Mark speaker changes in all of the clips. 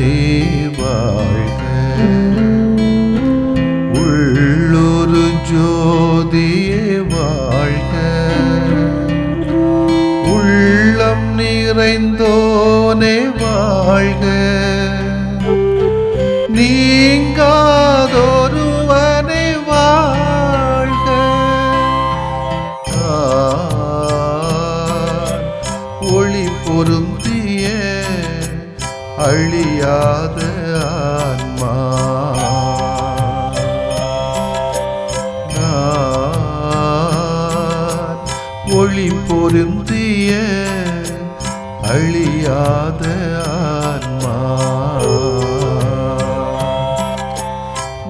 Speaker 1: ஆண்டவரே வாழ்க. உள்ளொரு ஜோதியே வாழ்க. உள்ளம் நிறைந்தோனே வாழ்க. நீங்காதொருவனே வாழ்க. ஒளி பொருந்திய அழியாத ஆன்மா. ஒளி பொருந்திய அழியாத ஆன்மா.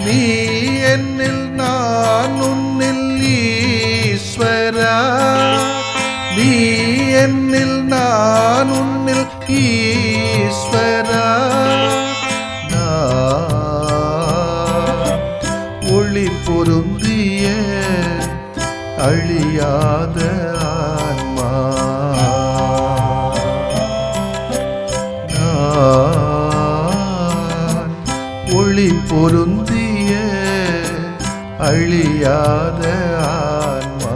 Speaker 1: நீ என்னில் நான் உன்னில் ஈஸ்வரா. நீ என்னில் நான் உன்னில் ஈஸ்வரா. ஒளி பொருந்திய அழியாத ஆன்மா. ஒளி பொருந்திய அழியாத ஆன்மா.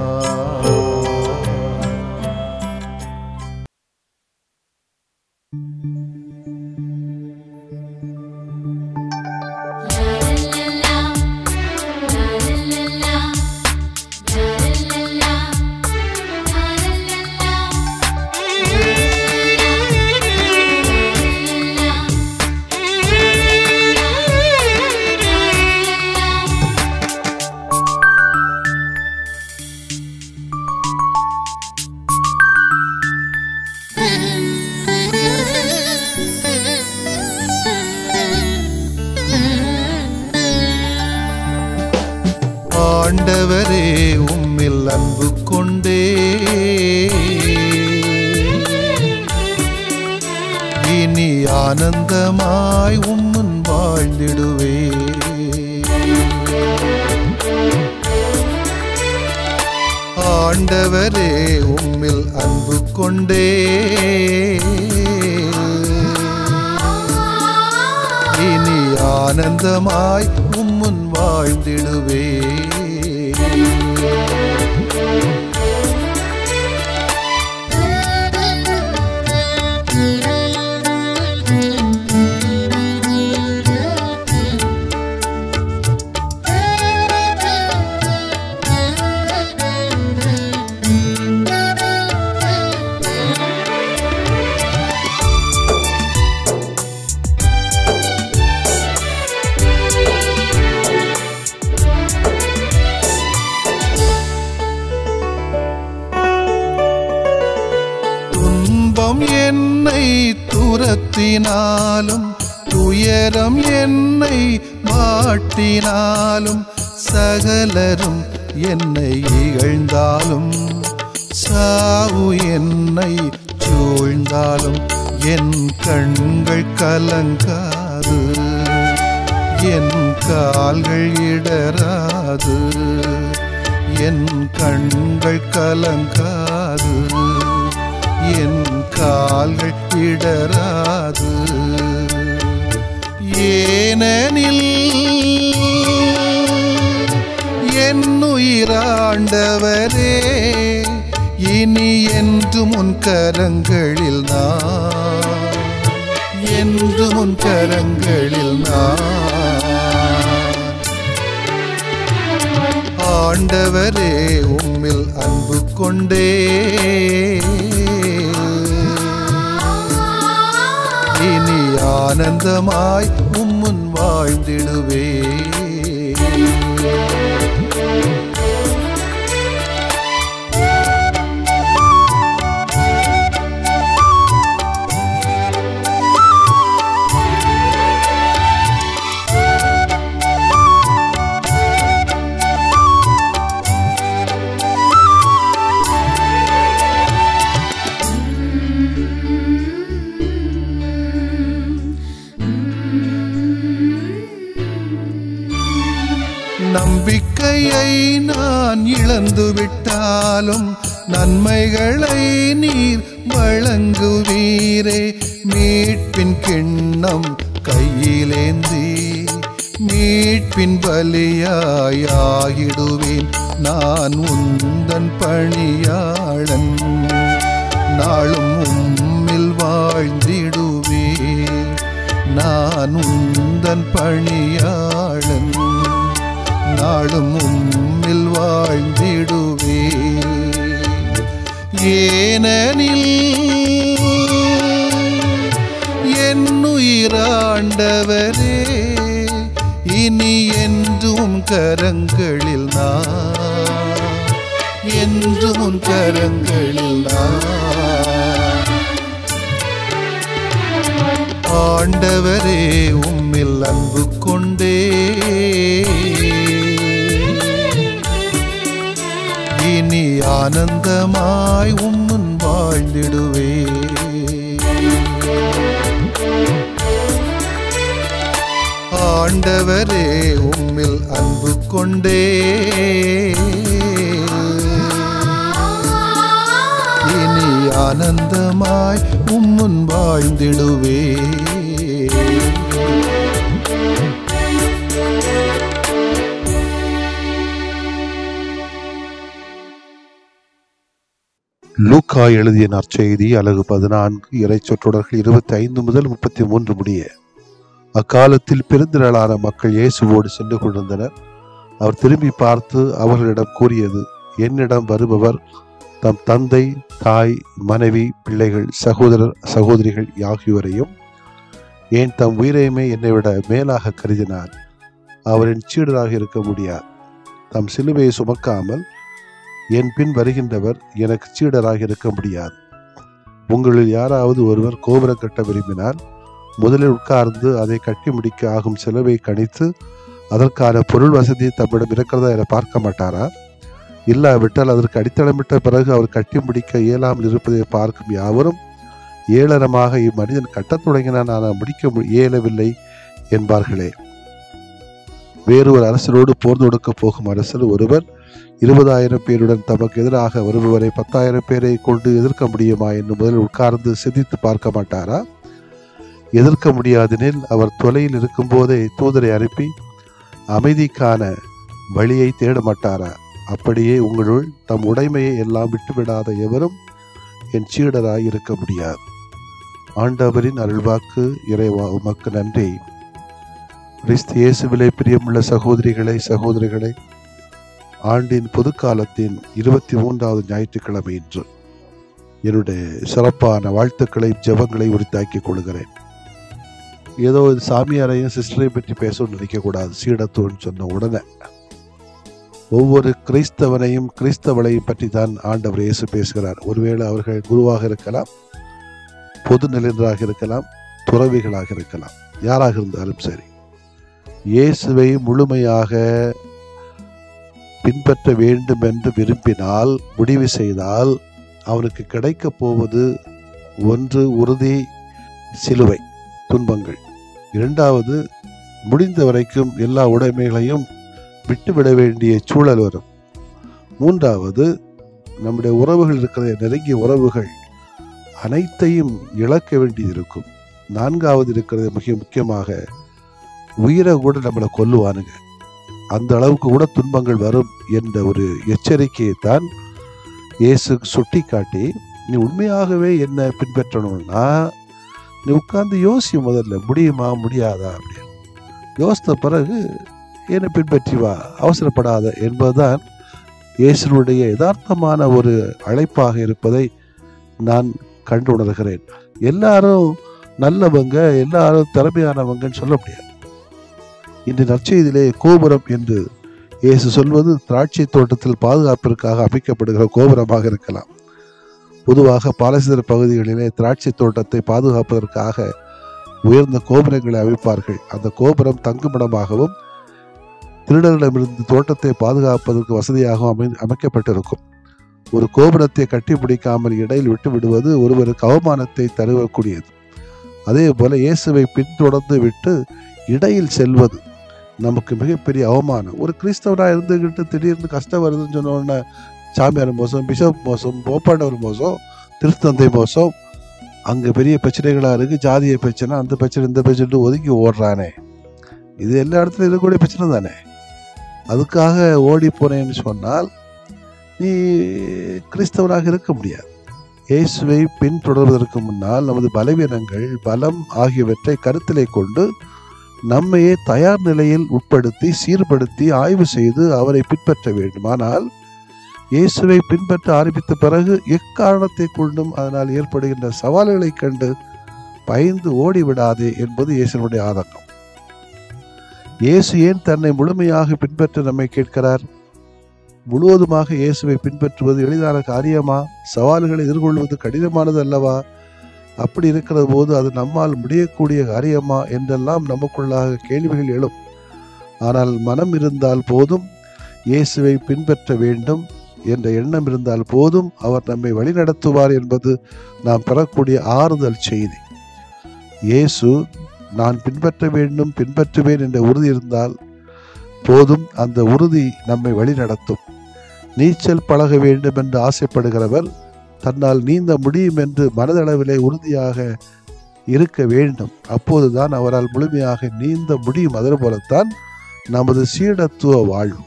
Speaker 1: ஆண்டவரே உம்மில் அன்பு கொண்டே இனி ஆனந்தமாய் உம்முன் வாழ்ந்திடுவே. ஆண்டவரே உம்மில் அன்பு கொண்டே இனி ஆனந்தமாய் உம்முன் வாழ்ந்திடுவே. என்னை துரத்தினாலும் துயரம் என்னை மாட்டினாலும் சகலரும் என்னை இகழ்ந்தாலும் சாவு என்னை சூழ்ந்தாலும் என் கண்கள் கலங்காது என் கால்கள் இடராது. என் கண்கள் கலங்காது என் கால்கள் இடராது. ஏனெனில் என் உயிராண்டவரே இனி என்றும் உன் கரங்களில் நான். என்றும் உன் கரங்களில் நான். ஆண்டவரே உம்மில் அன்பு கொண்டே இனி ஆனந்தமாய் உம்முன் வாழ்ந்திடுவே. நம்பிக்கையை நான் இழந்துவிட்டாலும் நன்மைகளை நீர் வழங்குவீரே. மீட்பின் கிண்ணம் கையிலேந்தி மீட்பின் பலியாகிடுவேன். நான் உந்தன் பணியாளன், நாளும் உம்மில் வாழ்ந்திடுவேன். நான் உந்தன் பணியாளன், நாளும் உம்மில் வாழ்ந்திடுவேன். ஏனெனில் என்னுயிராண்டவரே, இனி என்றும் கரங்களில் நான், என்றும் கரங்களில் நான். ஆண்டவரே, உம்மில் அன்பு கொண்டே இனி ஆனந்தமாய் உம்முன் வாழ்ந்திடுவே. ஆண்டவரே, உம்மில் அன்பு கொண்டே இனி ஆனந்தமாய் உம்முன் வாழ்ந்திடுவே.
Speaker 2: லூக்கா எழுதிய நற்செய்தி அலகு 14 இறைச்சொற்றொடர்கள் 25 முதல் 33 முடிய. அக்காலத்தில் பெருந்திரளான மக்கள் இயேசுவோடு சென்று கொண்டிருந்தனர். அவர் திரும்பி பார்த்து அவர்களிடம் கூறியது, என்னிடம் வருபவர் தம் தந்தை, தாய், மனைவி, பிள்ளைகள், சகோதரர், சகோதரிகள் ஆகியோரையும் ஏன் தம் உயிரையுமே என்னை விட மேலாக கருதினார் அவரின் சீடராக இருக்க முடியாது. தம் சிலுவையை சுமக்காமல் என் பின் வருகின்றவர் எனக்கு சீடராக இருக்க முடியாது. உங்களில் யாராவது ஒருவர் கோபுரம் கட்ட விரும்பினால் முதலில் உட்கார்ந்து அதை கட்டி முடிக்க ஆகும் செலவை கணித்து அதற்கான பொருள் வசதி தம்மிடம் இருக்கிறதா என பார்க்க மாட்டாரா? இல்லாவிட்டால் அதற்கு அடித்தளமிட்ட பிறகு அவர் கட்டி முடிக்க இயலாமல் இருப்பதை பார்க்கும் யாவரும் ஏளனமாக இம்மனிதன் கட்டத் தொடங்கினான், ஆனால் முடிக்க இயலவில்லை என்பார்களே. வேறு ஒரு அரசரோடு போர் தொடுக்கப் போகும் அரசர் ஒருவர் 20,000 பேருடன் தமக்கு எதிராக வருபவரை 10,000 பேரை கொண்டு எதிர்க்க முடியுமா என்று முதலில் உட்கார்ந்து சிந்தித்து பார்க்க மாட்டாரா? எதிர்க்க முடியாதெனில் அவர் தொலையில் இருக்கும் போதே தூதரை அனுப்பி அமைதிக்கான வழியை தேட மாட்டாரா? அப்படியே உங்களுள் தம் உடைமையை எல்லாம் விட்டுவிடாத எவரும் என் சீடராய் இருக்க முடியாது. ஆண்டவரின் அருள்வாக்கு. இறைவா, உமக்கு நன்றி. கிறிஸ்து இயேசுவிலே பிரியமுள்ள சகோதரிகளை, சகோதரிகளை, ஆண்டின் பொதுக்காலத்தின் 23வது ஞாயிற்றுக்கிழமை இன்று என்னுடைய சிறப்பான வாழ்த்துக்களை, ஜெபங்களை உரித்தாக்கிக் கொள்கிறேன். ஏதோ சாமியாரையும் சிஸ்டரையும் பற்றி பேசணும்னு நினைக்கக்கூடாது. சீடத்துவன்னு சொன்ன உடனே ஒவ்வொரு கிறிஸ்தவனையும் கிறிஸ்தவளையும் பற்றி தான் ஆண்டவர் இயேசு பேசுகிறார். ஒருவேளை அவர்கள் குருவாக இருக்கலாம், பொது நிலையராக இருக்கலாம், துறவிகளாக இருக்கலாம், யாராக இருந்தாலும் சரி, இயேசுவை முழுமையாக பின்பற்ற வேண்டும் என்று விரும்பினால், முடிவு செய்தால், அவனுக்கு கிடைக்கப் போவது ஒன்று உறுதி சிலுவை துன்பங்கள், இரண்டாவது முடிந்த வரைக்கும் எல்லா உடைமைகளையும் விட்டுவிட வேண்டிய சூழல் வரும், மூன்றாவது நம்முடைய உறவுகள் இருக்கிற நெருங்கிய உறவுகள் அனைத்தையும் இழக்க வேண்டியது இருக்கும், நான்காவது இருக்கிறது மிக முக்கியமாக உயிரை கூட நம்மளை கொல்லுவானுங்க, அந்த அளவுக்கு கூட துன்பங்கள் வரும் என்ற ஒரு எச்சரிக்கையை தான் இயேசு சுட்டி காட்டி, நீ உண்மையாகவே என்ன பின்பற்றணும்னா நீ உட்கார்ந்து யோசி, முதல்ல முடியுமா முடியாதா அப்படின்னு யோசித்த பிறகு என்னை பின்பற்றி வா, அவசரப்படாத என்பதுதான் இயேசுனுடைய யதார்த்தமான ஒரு அழைப்பாக இருப்பதை நான் கண்டு உணர்கிறேன். எல்லாரும் நல்லவங்க, எல்லாரும் திறமையானவங்கன்னு சொல்ல முடியாது. இந்த நற்செய்தியிலே கோபுரம் என்று இயேசு சொல்வது திராட்சை தோட்டத்தில் பாதுகாப்பிற்காக அமைக்கப்படுகிற கோபுரமாக இருக்கலாம். பொதுவாக பாலஸ்தீன பகுதிகளிலே திராட்சை தோட்டத்தை பாதுகாப்பதற்காக உயர்ந்த கோபுரங்களை அமைப்பார்கள். அந்த கோபுரம் தங்குமிடமாகவும் திருடர்களிடமிருந்து தோட்டத்தை பாதுகாப்பதற்கு வசதியாகவும் அமைக்கப்பட்டிருக்கும். ஒரு கோபுரத்தை கட்டி பிடிக்காமல் இடையில் விட்டு விடுவது ஒருவருக்கு அவமானத்தை தருவக்கூடியது. அதே போல இயேசுவை பின்தொடர்ந்து விட்டு இடையில் செல்வது நமக்கு மிகப்பெரிய அவமானம். ஒரு கிறிஸ்தவராக இருந்துக்கிட்டு திடீர்னு கஷ்டம் வருதுன்னு சொன்னோன்னே சாமியார் மோசம், பிஷப் மோசம், போப்பாண்டவர் மோசம், திருத்தந்தை மோசம் அங்கே பெரிய பிரச்சனைகளாக இருக்குது, ஜாதிய பிரச்சனை, அந்த பிரச்சனை, இந்த பிரச்சனை ஒதுக்கி ஓடுறானே, இது எல்லா இடத்துலையும் இருக்கக்கூடிய பிரச்சனை தானே. அதுக்காக ஓடி போனேன்னு சொன்னால் நீ கிறிஸ்தவனாக இருக்க முடியாது. இயேசுவை பின்தொடர்வதற்கு முன்னால் நமது பலவீனங்கள், பலம் ஆகியவற்றை கருத்திலே கொண்டு நம்மையே தயார் நிலையில் உட்படுத்தி சீர்படுத்தி ஆய்வு செய்து அவரை பின்பற்ற வேண்டும். ஆனால் இயேசுவை பின்பற்ற ஆரம்பித்த பிறகு எக்காரணத்தை கொண்டும் அதனால் ஏற்படுகின்ற சவால்களை கண்டு பயந்து ஓடிவிடாதே என்பது இயேசுனுடைய ஆதங்கம். இயேசு ஏன் தன்னை முழுமையாக பின்பற்ற நம்மை கேட்கிறார்? முழுவதுமாக இயேசுவை பின்பற்றுவது எளிதான காரியமா? சவால்களை எதிர்கொள்வது கடினமானது அல்லவா? அப்படி இருக்கிற போது அது நம்மால் முடியக்கூடிய காரியமா என்றெல்லாம் நமக்குள்ளாக கேள்விகள் எழும். ஆனால் மனம் இருந்தால் போதும், இயேசுவை பின்பற்ற வேண்டும் என்ற எண்ணம் இருந்தால் போதும், அவர் நம்மை வழிநடத்துவார் என்பது நாம் பெறக்கூடிய ஆறுதல் செய்தி. இயேசு நான் பின்பற்ற வேண்டும், பின்பற்றுவேன் என்ற உறுதி இருந்தால் போதும், அந்த உறுதி நம்மை வழிநடத்தும். நீச்சல் பழக வேண்டும் என்று ஆசைப்படுகிறவர் தன்னால் நீந்த முடியும் என்று மனதளவிலே உறுதியாக இருக்க வேண்டும். அப்போதுதான் அவரால் முழுமையாக நீந்த முடியும். அதே போலத்தான் நமது சீடத்துவ வாழ்வு,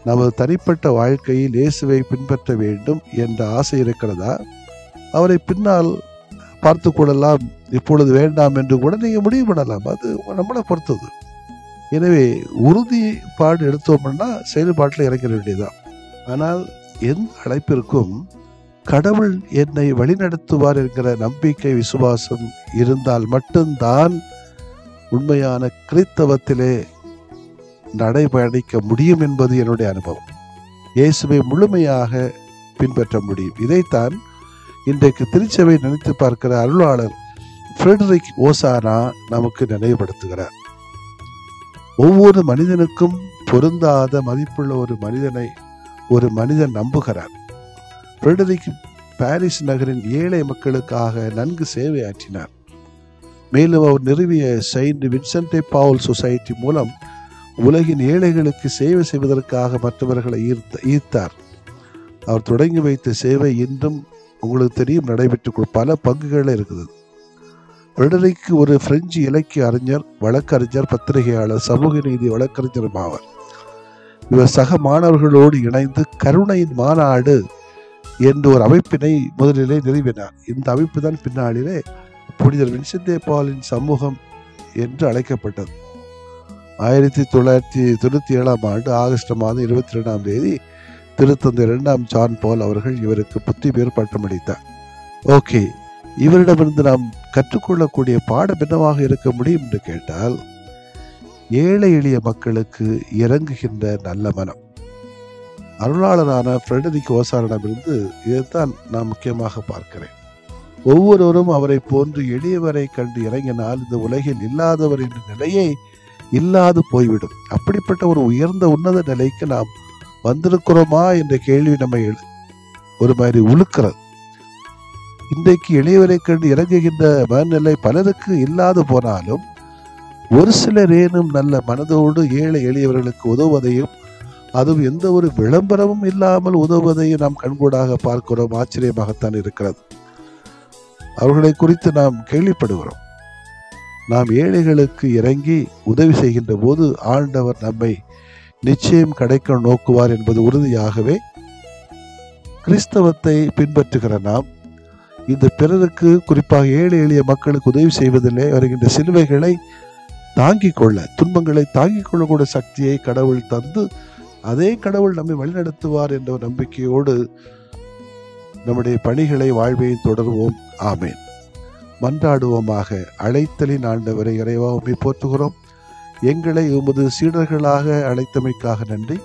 Speaker 2: நமது தனிப்பட்ட வாழ்க்கையில் இயேசுவை பின்பற்ற வேண்டும் என்ற ஆசை இருக்கிறதா? அவரை பின்னால் பார்த்து கொள்ளலாம், இப்பொழுது வேண்டாம் என்று கூட நீங்கள் முடிவு பண்ணலாம். அது நம்மளை பொறுத்தது. எனவே உறுதிப்பாடு எடுத்தோம்னா செயல்பாட்டில் இறங்கிட வேண்டியதுதான். ஆனால் எந்த அழைப்பிற்கும் கடவுள் என்னை வழிநடத்துவார் என்கிற நம்பிக்கை, விசுவாசம் இருந்தால் மட்டும்தான் உண்மையான கிறிஸ்தவத்திலே நடைபயணிக்க முடியும் என்பது என்னுடைய அனுபவம். இயேசுவை முழுமையாக பின்பற்ற முடியும். இதைத்தான் இன்றைக்கு திருச்சபை நினைத்து பார்க்கிற அருளாளர் ஃப்ரெடரிக் ஓசானா நமக்கு நினைவுபடுத்துகிறார். ஒவ்வொரு மனிதனுக்கும் பொருந்தாத மதிப்புள்ள ஒரு மனிதன் நம்புகிறார். ஃப்ரெடரிக் பாரிஸ் நகரின் ஏழை மக்களுக்காக நன்கு சேவை ஆற்றினார். மேலும் அவர் நிறுவிய செயின்ட் வின்சென்ட் பாவுல் சொசைட்டி மூலம் உலகின் ஏழைகளுக்கு சேவை செய்வதற்காக மற்றவர்களை ஈர்த்தார். அவர் தொடங்கி வைத்த சேவை இன்றும் உங்களுக்கு தெரியும் நடைபெற்று பல பங்குகளில் இருக்குது. ஃப்ரெடரிக் ஒரு பிரெஞ்சு இலக்கிய அறிஞர், வழக்கறிஞர், பத்திரிகையாளர், சமூக நீதி வழக்கறிஞரும் ஆவார். இவர் சக மாணவர்களோடு இணைந்து கருணையின் மாநாடு என்ற ஒரு அமைப்பினை முதலிலே நிறுவினார். இந்த அமைப்பு தான் பின்னாளிலே புனிதர் வின்சென்ட் பாலின் சமூகம் என்று அழைக்கப்பட்டது. 1997 ஆண்டு ஆகஸ்ட் மாதம் 22 திருத்தந்தை 2ஆம் ஜான் பால் அவர்கள் இவருக்கு புத்தி பேர் பட்டமளித்தார். ஓகே, இவரிடமிருந்து நாம் கற்றுக்கொள்ளக்கூடிய பாடம் என்னவாக இருக்க முடியும் என்று கேட்டால், ஏழை எளிய மக்களுக்கு இறங்குகின்ற நல்ல மனம். அருளாளரான ஃப்ரெடரிக் ஓசானிடமிருந்து இதைத்தான் நான் முக்கியமாக பார்க்கிறேன். ஒவ்வொருவரும் அவரை போன்று எளியவரை கண்டு இறங்கினால் இந்த உலகில் இல்லாதவர் என்ற நிலையே இல்லாது போய்விடும். அப்படிப்பட்ட ஒரு உயர்ந்த உன்னத நிலைக்கு நாம் வந்திருக்கிறோமா என்ற கேள்வி நம்மை ஒரு மாதிரி உழுக்கிறது. இன்றைக்கு எளியவரை கண்டு இறங்குகின்ற மனநிலை பலருக்கு இல்லாது போனாலும் ஒரு சிலரேனும் நல்ல மனதோடு ஏழை எளியவர்களுக்கு உதவுவதையும், அதுவும் எந்த ஒரு விளம்பரமும் இல்லாமல் உதவுவதையும் நாம் கண்கூடாக பார்க்கிறோம். ஆச்சரியமாகத்தான் இருக்கிறது. அவர்களை குறித்து நாம் கேள்விப்படுகிறோம். நாம் ஏழைகளுக்கு இறங்கி உதவி செய்கின்ற போது ஆண்டவர் நம்மை நிச்சயம் கிடைக்க நோக்குவார் என்பது உறுதியாகவே கிறிஸ்தவத்தை பின்பற்றுகிற நாம் இந்த பிறருக்கு, குறிப்பாக ஏழை எளிய மக்களுக்கு உதவி செய்வதிலே வருகின்ற சிலுவைகளை தாங்கிக் கொள்ள, துன்பங்களை தாங்கிக் கொள்ளக்கூடிய சக்தியை கடவுள் தந்து அதே கடவுள் நம்மை வழிநடத்துவார் என்ற ஒரு நம்பிக்கையோடு நம்முடைய பணிகளை, வாழ்வையும் தொடர்வோம். ஆமேன். மன்றாடுவோமாக. அழைத்தலின் ஆண்டவரை இறைவா உம்மை போற்றுகிறோம். எங்களை உமது சீடர்களாக அழைத்தமைக்காக நன்றி.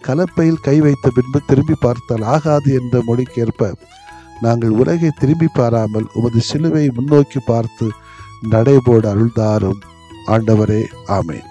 Speaker 2: கலப்பையில் கை வைத்த பின்பு திரும்பி பார்த்தால் ஆகாது என்ற மொழிக்கேற்ப நாங்கள் உலகை திரும்பி பாராமல் உமது சிலுவை முன்னோக்கி பார்த்து நடைபோட அருள்தாரும் ஆண்டவரே. ஆமேன்.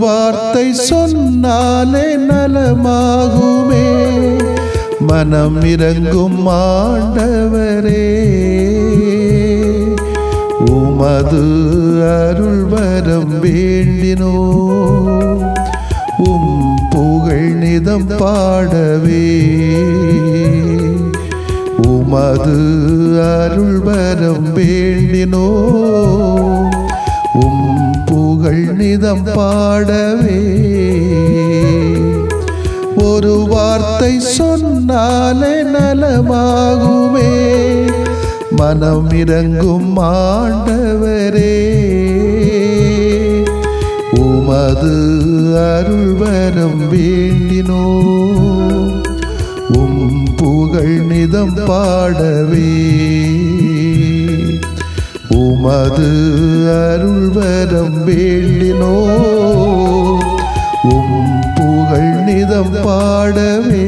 Speaker 1: வார்த்தை சொன்னாலே நலமாகுமே. மனம் இறங்கும் ஆண்டவரே, உமது அருள் வரம் வேண்டினோ. புகழ் நிதம் பாடவே, உமது அருள் வரம் வேண்டினோ. புகழ் நிதம் பாடவே, ஒரு வார்த்தை சொன்னாலே நலமாகுமே. மனம் இறங்கும் ஆண்டவரே, உமது அருள் வரம் வேண்டினோ. புகழ் நிதம் பாடவே, உமது அருள் வரம் வேண்டினோ. புகழ் நிதம் பாடவே.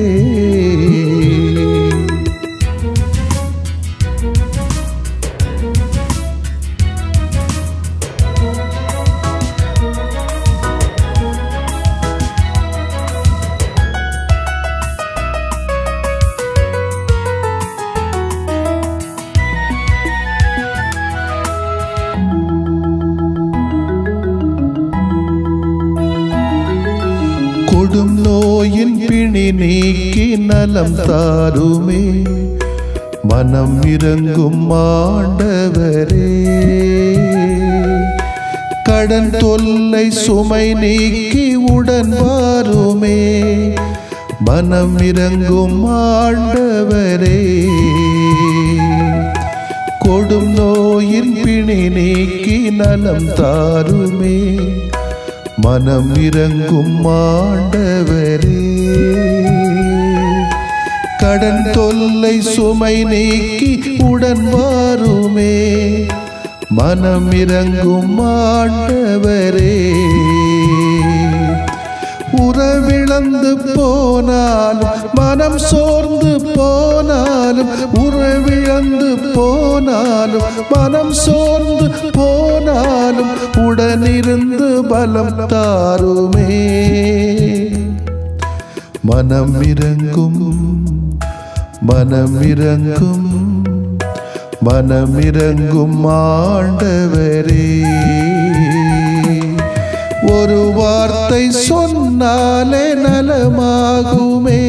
Speaker 1: கொடும் நோயின் பிணி நீக்கி நலம் தாருமே. மனம் இறங்கும் ஆண்டவரே, கடன் தொல்லை சுமை நீக்கி உடன் வாருமே. மனம் இறங்கும் ஆண்டவரே, கொடும் நோயின் பிணி நீக்கி நலம் தாருமே. மனம் இறங்கும் ஆண்டவரே, கடன் தொல்லை சுமை நீக்கி உடன் வாருமே. மனம் இறங்கும் ஆண்டவரே, உறவிழந்து போனாலும் மனம் சோர்ந்து போனாலும், உறவிழந்து போனாலும் மனம் சோர்ந்து போனாலும், உடனிருந்து பலம் தாருமே. மனம் இறங்கும், மனம் இறங்கும், மனம் இறங்கும் ஆண்டவரே, ஒரு வார்த்தை சொன்னாலே நலமாகுமே.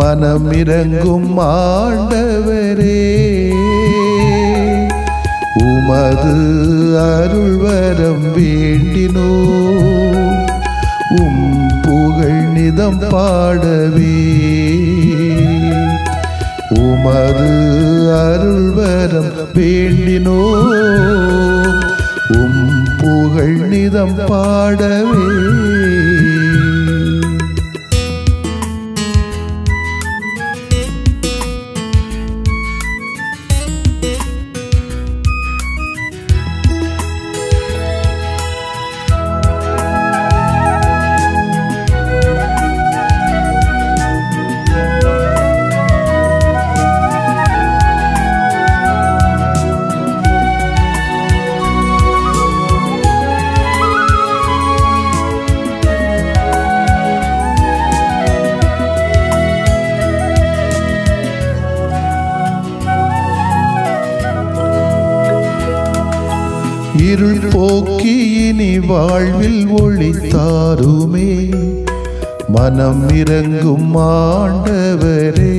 Speaker 1: மனம் இறங்கும் ஆண்டவரே, உமது அருள் வரம் வேண்டினோ. புகழ் நிதம் பாடவே, உமது அருள் வரம் வேண்டினோ. புகழ் நிதம் பாடவே. இருள் போக்கி இனி வாழ்வில் ஒளி தாருமே. மனம் இறங்கும் ஆண்டவரே,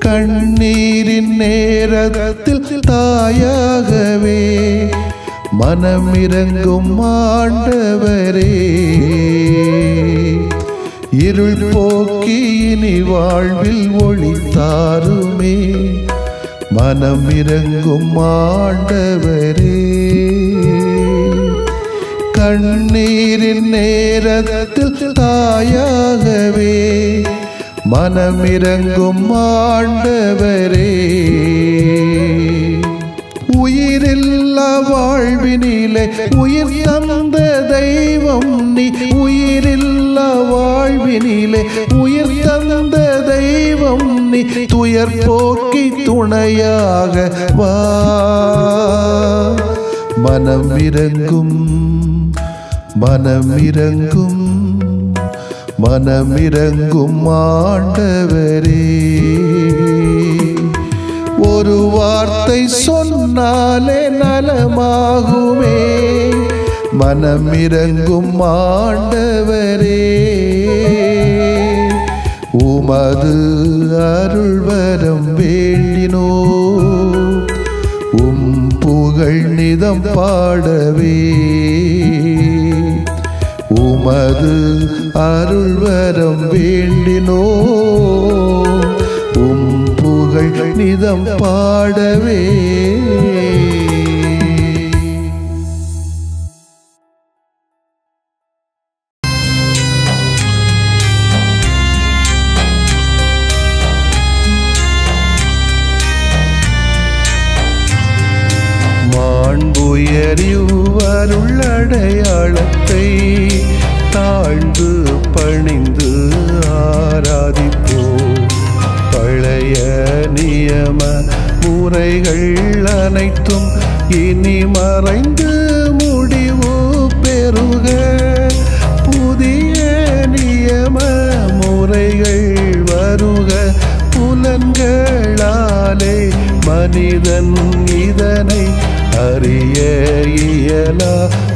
Speaker 1: கண்ணீரின் நேரத்தில் தாயாகவே. மனம் இறங்கும் ஆண்டவரே, இருள் போக்கி இனி வாழ்வில் ஒளி தாருமே. மனம் இறங்கும் ஆண்டவரே, கண்ணீரின் நேரத்தில் தாயாகவே. மனம் இறங்கும் ஆண்டவரே, உயிரில்லா வாழ்வினிலே உயிர் தந்த தெய்வம் நீ. உயிரில்லா வாழ்வினிலே உயிர் தந்த தெய்வம் நீ. துயர் போக்கி துணையாக வா, மனம் இறங்கும் மனம் இறங்கும் மனம் இறங்கும் ஆண்டவரே. ஒரு வார்த்தை சொன்னாலே நலமாகுமே. மனம் இறங்கும் ஆண்டவரே, உமது அருள்வரம் வேண்டினோ உம் புகழ் நிதம் பாடவே. உமது அருள்வரம் வேண்டினோ உம் புகழ் நிதம் பாடவே. அருளடையாளத்தை தாழ்ந்து பணிந்து ஆராதிப்போம். பழைய நியம முறைகள் அனைத்தும் இனி மறைந்து முடிவு பெறுக. புதிய நியம முறைகள் வருக. புலன்களாலே மனிதன் இதனை அறிய இயலா.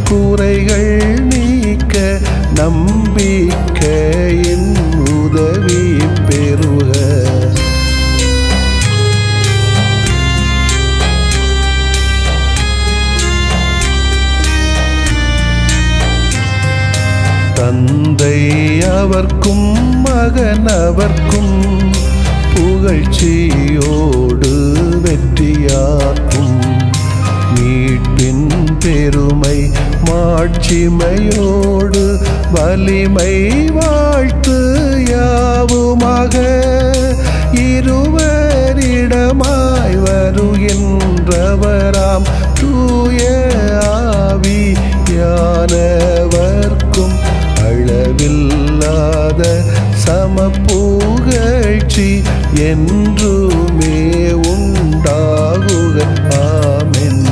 Speaker 1: குறைகள் நீக்க நம்பிக்கையின் உதவி பெறுக. தந்தை அவர்க்கும் மகன் அவர்க்கும் புகழ்ச்சியோடு வெற்றியாக்கும். மீட்பின் பெருமை மாட்சிமையோடு வலிமை வாழ்த்து யாவுமாக. இருவரிடமாய் வருகின்றவராம் தூய ஆவியானவர்க்கும் அளவில்லாத சமப்புகழ்ச்சி என்றுமே உண்டாகுக. ஆமென்.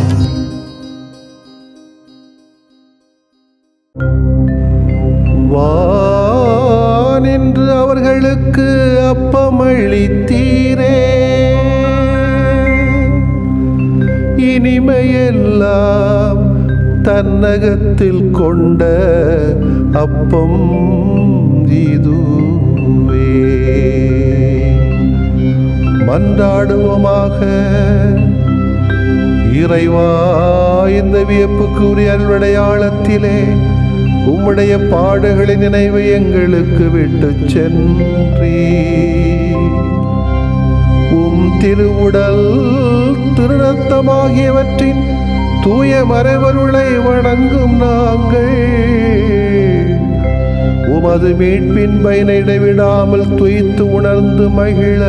Speaker 1: வானின்று அவர்களுக்கு அப்பமளித்தீரே, இனிமையெல்லாம் தன்னகத்தில் கொண்ட அப்பம் இதுவே. மன்றாடுவோமாக. இறைவா, இந்த வியப்புக்குரிய அருளடையாளத்திலே உம்முடைய பாடுகளின் நினைவை எங்களுக்கு விட்டு சென்றீ. உம் திருவுடல் திருரத்தமாகியவற்றின் தூய மறைவருளை வணங்கும் நாங்கள் உமது மீட்பின் பயனை இடைவிடாமல் துய்த்து உணர்ந்து மகிழ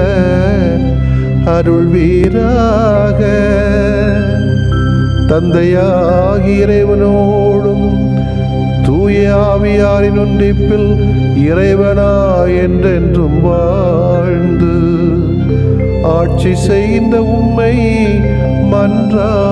Speaker 1: அருள்வீராக. தந்தையாகிய இறைவனோடும் தூய ஆவியாரின் ஒன்றிப்பில் இறைவனாய் என்றென்றும் வாழ்ந்து ஆட்சி செய்கின்ற உம்மை மன்றாடுகிறோம்.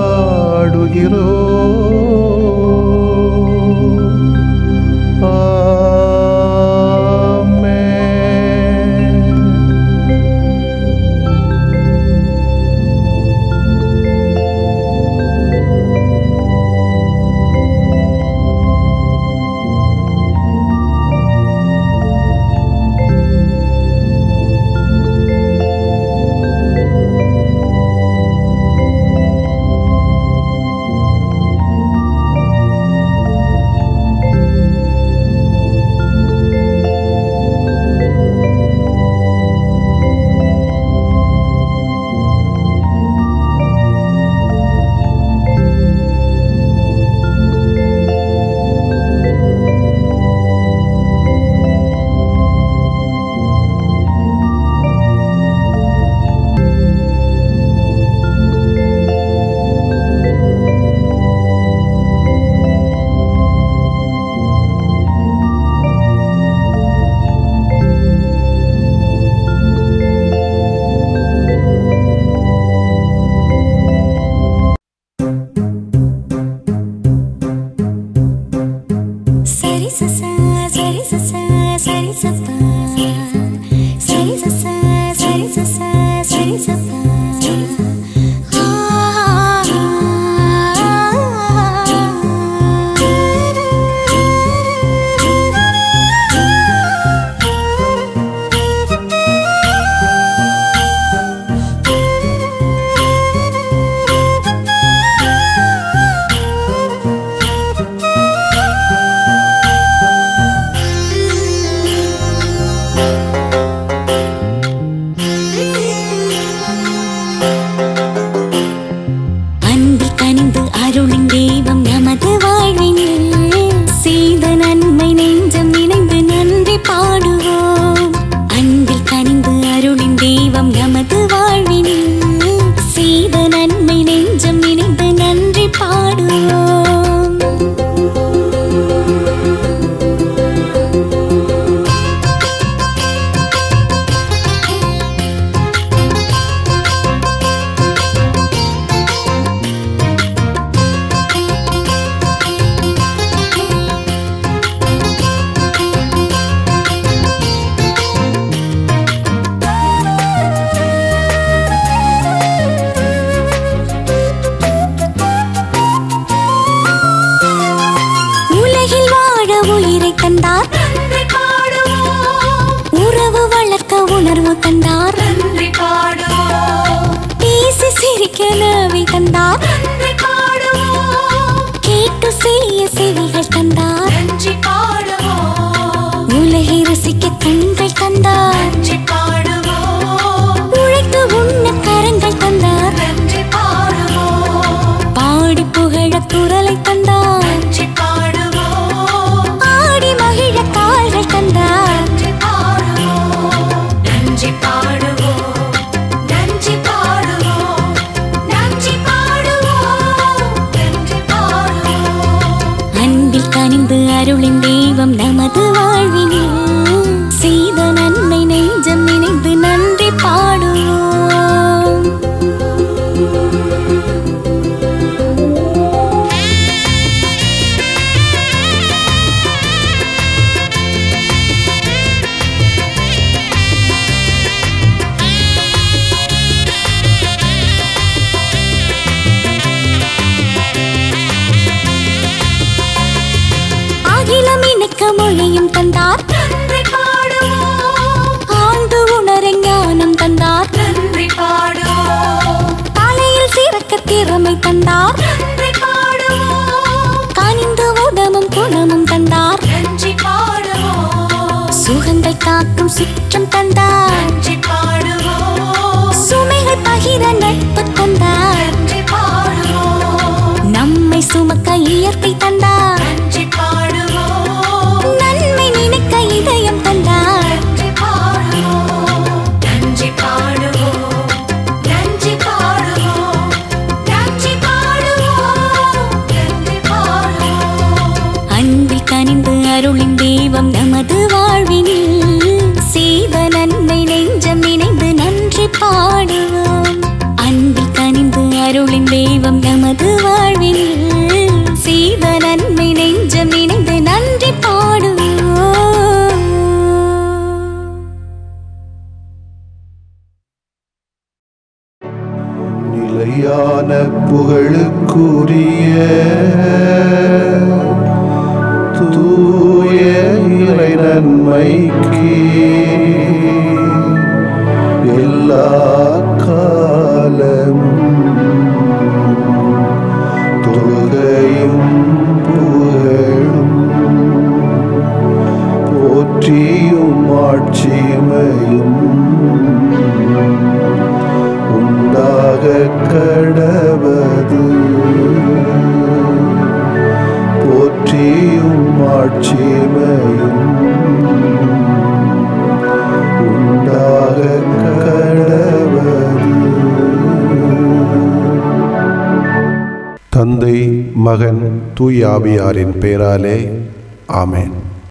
Speaker 3: உணர்வு தந்தார், நன்றி பாடுவோம். பேசி சிரிக்க நாவை தந்தார், நன்றி பாடுவோம். கேட்டு செய்ய செவிகள் தந்தார், நன்றி பாடுவோம். உலகை ரசிக்க கண்கள் தந்தார், நன்றி பாடுவோம். உழைத்து உண்ண கரங்கள் தந்தார், நன்றி பாடுவோம். பாடி புகழ குரலை தந்தார், நன்றி பாடுவோம். ஆடி மகிழ கால்கள் தந்தார், நன்றி பாடுவோம். நன்றி பாடுவோம், நன்றி பாடுவோம், நன்றி பாடுவோம், நன்றி பாடுவோம். அன்பில் கனிந்து அருளின் தெய்வம் நமது வாழ்வினில் செய்த நன்மை நெஞ்சம் நினைந்து நன்றி பாடுவோம். அகிலம் இணைக்க மொழியும் தந்தார், நன்றி பாடுவோம். ஆழ்ந்து உணர ஞானம் தந்தார், நன்றி பாடுவோம். தலையில் சிறக்க திறமை தந்தார், நன்றி பாடுவோம். கனிந்து உதமும் குணமும் தந்தார், நன்றி பாடுவோம். சுகங்கள் காக்கும் சுற்றம் தந்தார், நன்றி பாடுவோம். சுமைகள் பகிர நட்பு தந்தார், நன்றி பாடுவோம். நம்மை சுமக்க இயற்கை தந்தார், நன்றி பாடுவோம். நன்மை நினைக்க இதயம் தந்தார், நன்றி பாடுவோம். நன்றி பாடுவோம், நன்றி பாடுவோம், நன்றி பாடுவோம், நன்றி பாடுவோம். அன்பில் கனிந்து அருளின் தெய்வம் நமது வாழ்வினில் செய்த நன்மை நெஞ்சம் நினைந்து நன்றி பாடுவோம். அன்பில் கனிந்து அருளின் தெய்வம் நமது வாழ்வினில் செய்த நன்மை நெஞ்சம் நினைந்து நன்றி பாடுவோம்.
Speaker 1: நிலையான புகழுக்குரிய தூய இறை நன்மைக்கு எல்லா காலமும் தொழுகையும் புகழும் போற்றியும் ஆட்சிமையும் உண்டாக கடவது. போற்றியும் ஆட்சிமையும் உண்டாக கடவது. தந்தை, மகன், தூய ஆவியாரின் பெயராலே ஆமென்.